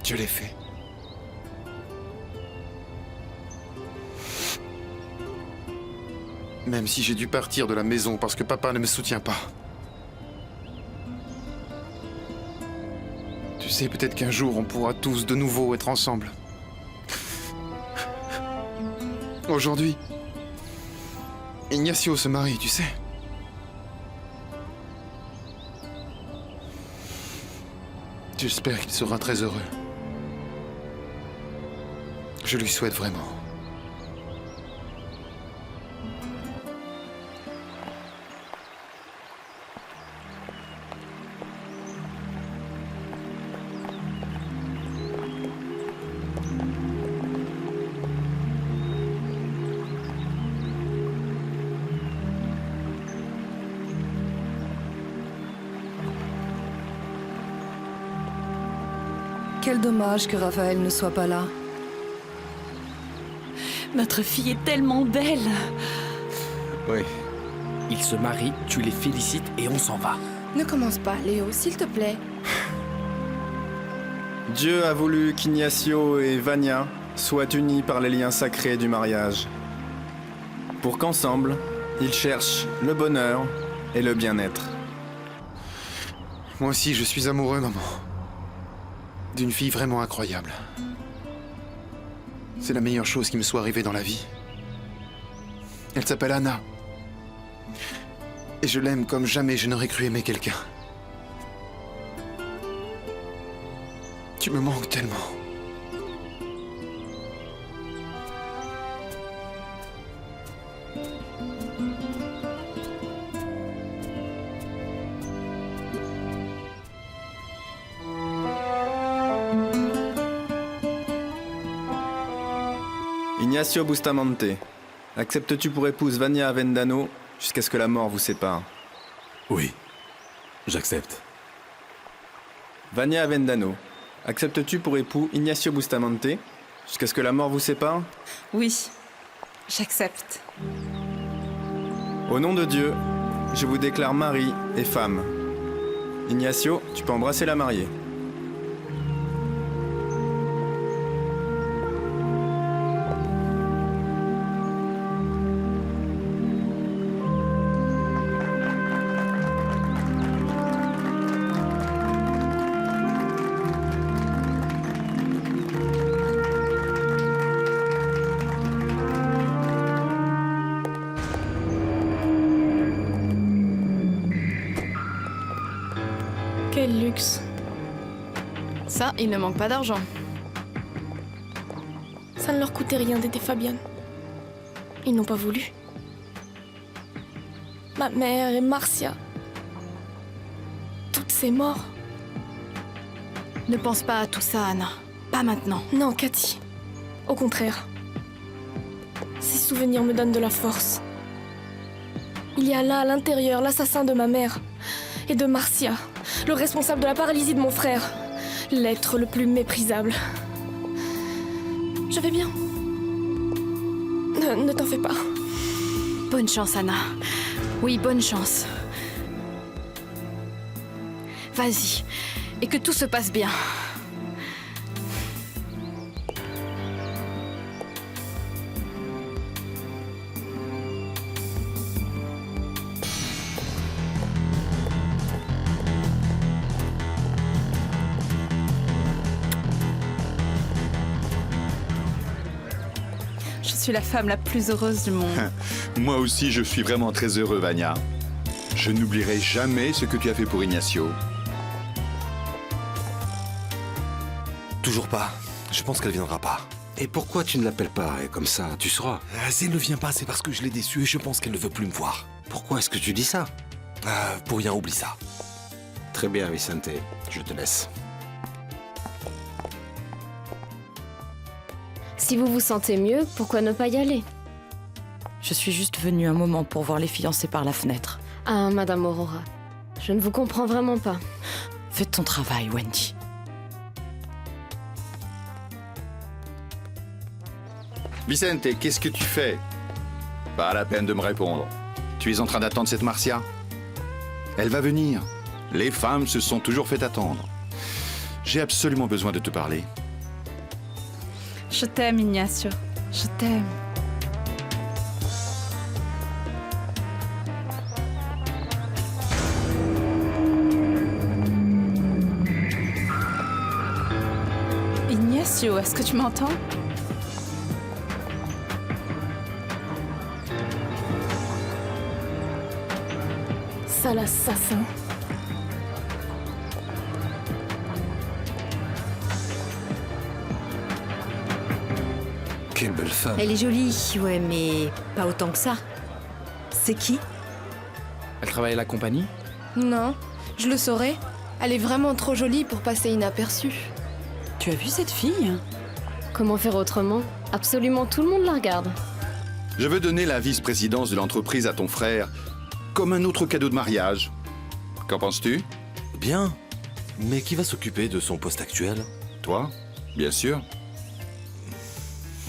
[SPEAKER 6] je l'ai fait. Même si j'ai dû partir de la maison parce que papa ne me soutient pas. Tu sais, peut-être qu'un jour on pourra tous de nouveau être ensemble. Aujourd'hui, Ignacio se marie, tu sais. J'espère qu'il sera très heureux. Je lui souhaite vraiment.
[SPEAKER 14] Quel dommage que Raphaël ne soit pas là.
[SPEAKER 4] Notre fille est tellement belle.
[SPEAKER 11] Oui.
[SPEAKER 12] Ils se marient, tu les félicites et on s'en va.
[SPEAKER 8] Ne commence pas, Léo, s'il te plaît.
[SPEAKER 15] Dieu a voulu qu'Ignacio et Vania soient unis par les liens sacrés du mariage. Pour qu'ensemble, ils cherchent le bonheur et le bien-être.
[SPEAKER 6] Moi aussi, je suis amoureux, maman. D'une fille vraiment incroyable. C'est la meilleure chose qui me soit arrivée dans la vie. Elle s'appelle Anna. Et je l'aime comme jamais je n'aurais cru aimer quelqu'un. Tu me manques tellement.
[SPEAKER 15] Ignacio Bustamante, acceptes-tu pour épouse Vania Avendano jusqu'à ce que la mort vous sépare?
[SPEAKER 7] Oui, j'accepte.
[SPEAKER 15] Vania Avendano, acceptes-tu pour époux Ignacio Bustamante jusqu'à ce que la mort vous sépare?
[SPEAKER 10] Oui, j'accepte.
[SPEAKER 15] Au nom de Dieu, je vous déclare mari et femme. Ignacio, tu peux embrasser la mariée.
[SPEAKER 2] Quel luxe.
[SPEAKER 3] Ça, il ne manque pas d'argent.
[SPEAKER 2] Ça ne leur coûtait rien d'aider Fabienne. Ils n'ont pas voulu. Ma mère et Marcia. Toutes ces morts.
[SPEAKER 3] Ne pense pas à tout ça, Anna. Pas maintenant.
[SPEAKER 2] Non, Cathy. Au contraire. Ces souvenirs me donnent de la force. Il y a là, à l'intérieur, l'assassin de ma mère et de Marcia, le responsable de la paralysie de mon frère, l'être le plus méprisable. Je vais bien. Ne t'en fais pas.
[SPEAKER 3] Bonne chance, Anna. Oui, bonne chance. Vas-y, et que tout se passe bien.
[SPEAKER 10] Je suis la femme la plus heureuse du monde.
[SPEAKER 20] Moi aussi, je suis vraiment très heureux, Vania. Je n'oublierai jamais ce que tu as fait pour Ignacio.
[SPEAKER 1] Toujours pas. Je pense qu'elle viendra pas.
[SPEAKER 17] Et pourquoi tu ne l'appelles pas? Et comme ça, tu sauras.
[SPEAKER 1] Si elle ne vient pas, c'est parce que je l'ai déçue et je pense qu'elle ne veut plus me voir.
[SPEAKER 17] Pourquoi est-ce que tu dis ça?
[SPEAKER 1] Pour rien, oublie ça.
[SPEAKER 17] Très bien, Vicente. Je te laisse.
[SPEAKER 9] Si vous vous sentez mieux, pourquoi ne pas y aller?
[SPEAKER 5] Je suis juste venue un moment pour voir les fiancés par la fenêtre.
[SPEAKER 9] Ah, Madame Aurora, je ne vous comprends vraiment pas.
[SPEAKER 5] Fais ton travail, Wendy.
[SPEAKER 20] Vicente, qu'est-ce que tu fais? Pas la peine de me répondre. Tu es en train d'attendre cette Marcia? Elle va venir. Les femmes se sont toujours fait attendre. J'ai absolument besoin de te parler.
[SPEAKER 10] Je t'aime, Ignacio. Je t'aime. Ignacio, est-ce que tu m'entends?
[SPEAKER 2] Sale assassin.
[SPEAKER 17] Quelle belle femme.
[SPEAKER 13] Elle est jolie, ouais, mais pas autant que ça. C'est qui?
[SPEAKER 11] Elle travaille à la compagnie?
[SPEAKER 2] Non, je le saurais. Elle est vraiment trop jolie pour passer inaperçue.
[SPEAKER 4] Tu as vu cette fille?
[SPEAKER 9] Comment faire autrement? Absolument tout le monde la regarde.
[SPEAKER 20] Je veux donner la vice-présidence de l'entreprise à ton frère, comme un autre cadeau de mariage. Qu'en penses-tu?
[SPEAKER 1] Bien. Mais qui va s'occuper de son poste actuel?
[SPEAKER 20] Toi, bien sûr.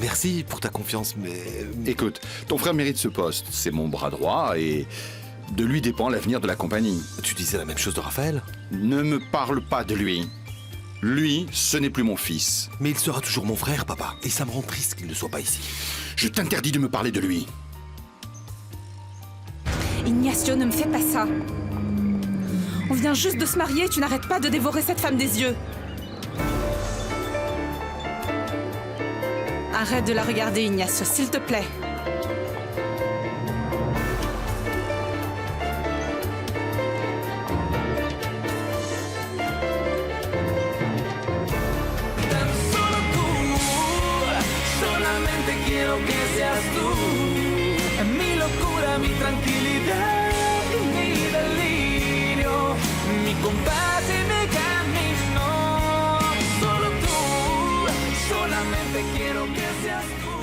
[SPEAKER 1] Merci pour ta confiance, mais...
[SPEAKER 20] Écoute, ton frère mérite ce poste. C'est mon bras droit et de lui dépend l'avenir de la compagnie.
[SPEAKER 1] Tu disais la même chose de Raphaël?
[SPEAKER 20] Ne me parle pas de lui. Lui, ce n'est plus mon fils.
[SPEAKER 1] Mais il sera toujours mon frère, papa. Et ça me rend triste qu'il ne soit pas ici.
[SPEAKER 20] Je t'interdis de me parler de lui.
[SPEAKER 10] Ignacio, ne me fais pas ça. On vient juste de se marier, tu n'arrêtes pas de dévorer cette femme des yeux. Arrête de la regarder, Ignacio, s'il te plaît.
[SPEAKER 18] Solamente quiero que seas tú, mi locura, mi tranquilidad, mi delirio, mi compás y mi camino. Solo tú, solamente quiero que seas tú.